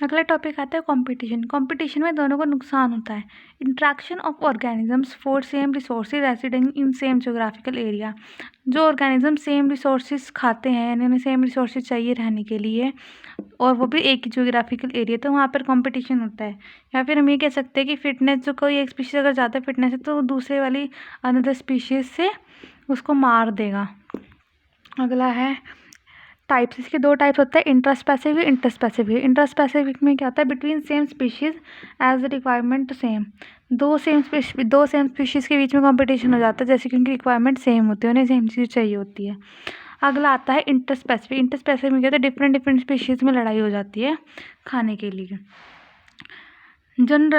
अगला टॉपिक आता है कंपटीशन। कंपटीशन में दोनों को नुकसान होता है। Interaction of organisms for same resources residing in same geographical area. जो ऑर्गेनिज्म सेम रिसोर्सेज खाते हैं यानी उन्हें सेम रिसोर्सेज चाहिए रहने के लिए और वो भी एक ही जोग्राफिकल एरिया, तो वहाँ पर कंपटीशन होता है। या फिर हम ये कह सकते हैं कि फिटनेस, जो कोई एक स्पीशीज अगर ज़्यादा फिटनेस है तो वो दूसरे वाली अनदर स्पीशीज से उसको मार देगा। अगला है टाइप्स। इसके दो टाइप्स होते हैं, इंट्रास्पेसिफिक, इंटरस्पेसिफिक। इंट्रास्पेसिफिक में क्या होता है, between same species as the requirement same. दो सेम स्पीशीज के बीच में कंपटीशन हो जाता है, जैसे कि उनकी रिक्वायरमेंट सेम होती है, उन्हें सेम चीज़ चाहिए होती है। अगला आता है इंटरस्पेसिफिक। इंटरस्पेसिफिक में क्या होता है, डिफरेंट स्पीशीज में लड़ाई हो जाती है खाने के लिए। इसमें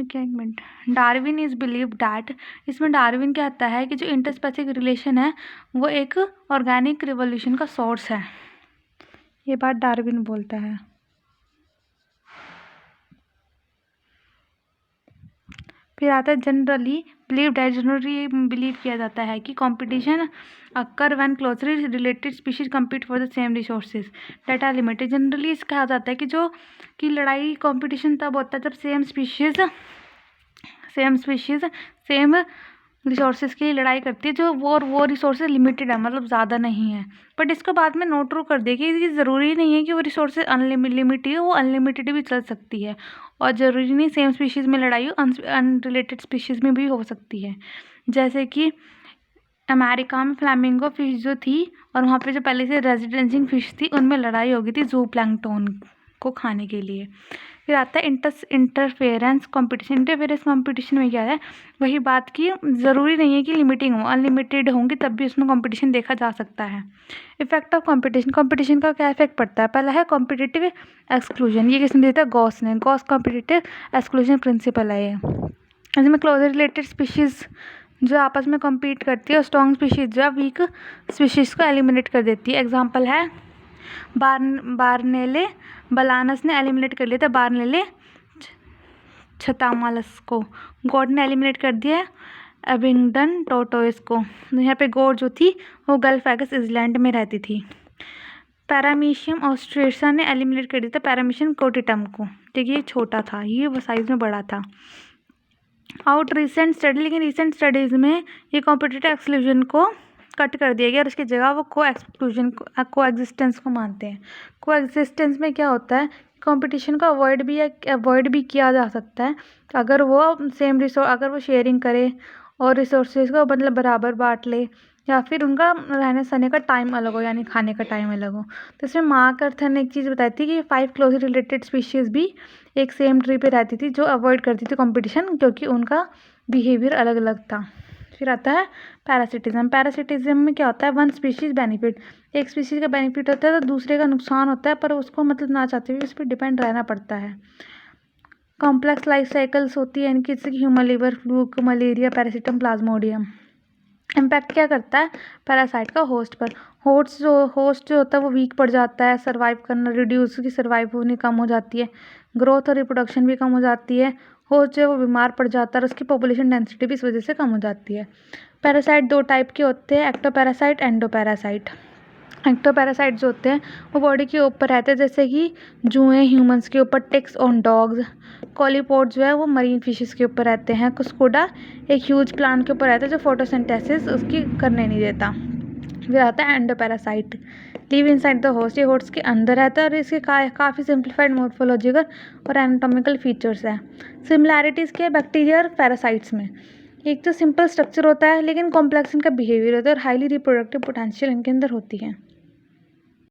क्या, एक minute, Darwin is believe that, इसमें डार्विन कहता है कि जो इंटरस्पेसिफिक रिलेशन है वो एक ऑर्गेनिक रिवोल्यूशन का सोर्स है। ये बात डार्विन बोलता है। फिर आता है generally believe that. Generally believe किया जाता है कि competition occur when closely related species compete for the same resources that are limited. Generally is कहा जाता है कि लड़ाई कंपटीशन तब होता है जब सेम स्पीशीज सेम रिसोर्सेज की लड़ाई करती है, जो वो रिसोर्सेज लिमिटेड है, मतलब ज़्यादा नहीं है। बट इसको बाद में नोट ट्रू कर दिया कि ये ज़रूरी नहीं है कि वो रिसोर्सेज अनलिमिटेड हो, वो अनलिमिटेड भी चल सकती है। और ज़रूरी नहीं सेम स्पीशीज़ में लड़ाई हो, अनरिलेटेड स्पीशीज़ में भी हो सकती है। जैसे कि अमेरिका में फ्लैमिंगो फिश जो थी और वहाँ पे जो पहले से रेजिडेंसिंग फिश थी, उनमें लड़ाई हो गई थी जूप्लैंक्टन को खाने के लिए। फिर आता है इंटरफेरेंस कंपटीशन। इंटरफेरेंस कंपटीशन में क्या है, वही बात की ज़रूरी नहीं है कि लिमिटिंग हो, अनलिमिटेड होंगी तब भी उसमें कंपटीशन देखा जा सकता है। Effect of competition. कंपटीशन का क्या इफेक्ट पड़ता है, पहला है कॉम्पिटिटिव एक्सक्लूजन। ये किसने दिया था, गॉस ने। गॉस कॉम्पिटिटिव एक्सक्लूजन प्रिंसिपल है ये। इसमें क्लोजली रिलेटेड स्पीशीज़ जो आपस में कम्पीट करती है और स्ट्रॉन्ग स्पीशीज़ जो वीक स्पीशीज़ को एलिमिनेट कर देती है। एग्जाम्पल है बार्नेले बलानस ने एलिमिनेट कर लिया था बार्नेले छतामालस को। गॉड ने एलिमिनेट कर दिया एबिंगडन टोटोइस को। यहाँ पे गॉड जो थी वो गल्फैगस आइलैंड में रहती थी। पैरामीशियम ऑस्ट्रेसा ने एलिमिनेट कर दिया था पैरामीशियम कोटिटम को। देखिए ये छोटा था, ये वो साइज़ में बड़ा था। रिसेंट स्टडी, लेकिन रिसेंट स्टडीज़ में ये कॉम्पिटिटिव एक्सक्लूजन को कट कर दिया गया और उसकी जगह वो को एग्जिस्टेंस को मानते हैं। को एग्जिस्टेंस में क्या होता है, कंपटीशन को अवॉइड भी किया जा सकता है अगर वो अगर वो शेयरिंग करे और रिसोर्सेज को मतलब बराबर बांट ले, या फिर उनका रहने सहने का टाइम अलग हो, यानी खाने का टाइम अलग हो। तो इसमें मार्कर्थन ने एक चीज़ बताई थी कि 5 क्लोजली रिलेटेड स्पीशीज़ भी एक सेम ट्री पे रहती थी जो अवॉइड करती थी कंपटीशन, क्योंकि उनका बिहेवियर अलग अलग था। फिर आता है पैरासिटिज्म। पैरासिटिज्म में क्या होता है, वन स्पीशीज़ बेनिफिट। एक स्पीशीज़ का बेनिफिट होता है तो दूसरे का नुकसान होता है, पर उसको मतलब ना चाहते हुए उस पर डिपेंड रहना पड़ता है। कॉम्प्लेक्स लाइफ साइकिल्स होती है इनकी, जैसे कि ह्यूमन लिवर फ्लूक, मलेरिया, पैरासिटम, प्लाज्मोडियम। इम्पैक्ट क्या करता है पैरासाइट का होस्ट पर। होस्ट जो होता है वो वीक पड़ जाता है, सर्वाइव करना रिड्यूस की सर्वाइव होनी कम हो जाती है, ग्रोथ और रिप्रोडक्शन भी कम हो जाती है। होस्ट जो है वो बीमार पड़ जाता है और उसकी पॉपुलेशन डेंसिटी भी इस वजह से कम हो जाती है। पैरासाइट दो टाइप के होते हैं, एक्टोपैरासाइट, एंडोपैरासाइट। एक्टोपैरासाइट जो होते हैं वो बॉडी के ऊपर रहते हैं, जैसे कि जुएं ह्यूमंस के ऊपर, टिक्स ऑन डॉग्स। कॉलीपोड जो है वो मरीन फिशेस के ऊपर रहते हैं। कुस्कोडा एक ह्यूज प्लांट के ऊपर रहता है जो फोटोसिंथेसिस उसकी करने नहीं देता। फिर आता है endoparasite, live inside the host. ये होस्ट के अंदर रहता है और इसके काफ़ी सिंप्लीफाइड मॉर्फोलॉजिकल और एनाटॉमिकल फीचर्स हैं। सिमिलैरिटीज़ क्या है बैक्टीरिया और पैरासाइट्स में, एक तो सिंपल स्ट्रक्चर होता है लेकिन कॉम्प्लेक्स इनका बिहेवियर होता है और हाईली रिप्रोडक्टिव पोटेंशियल इनके अंदर होती है।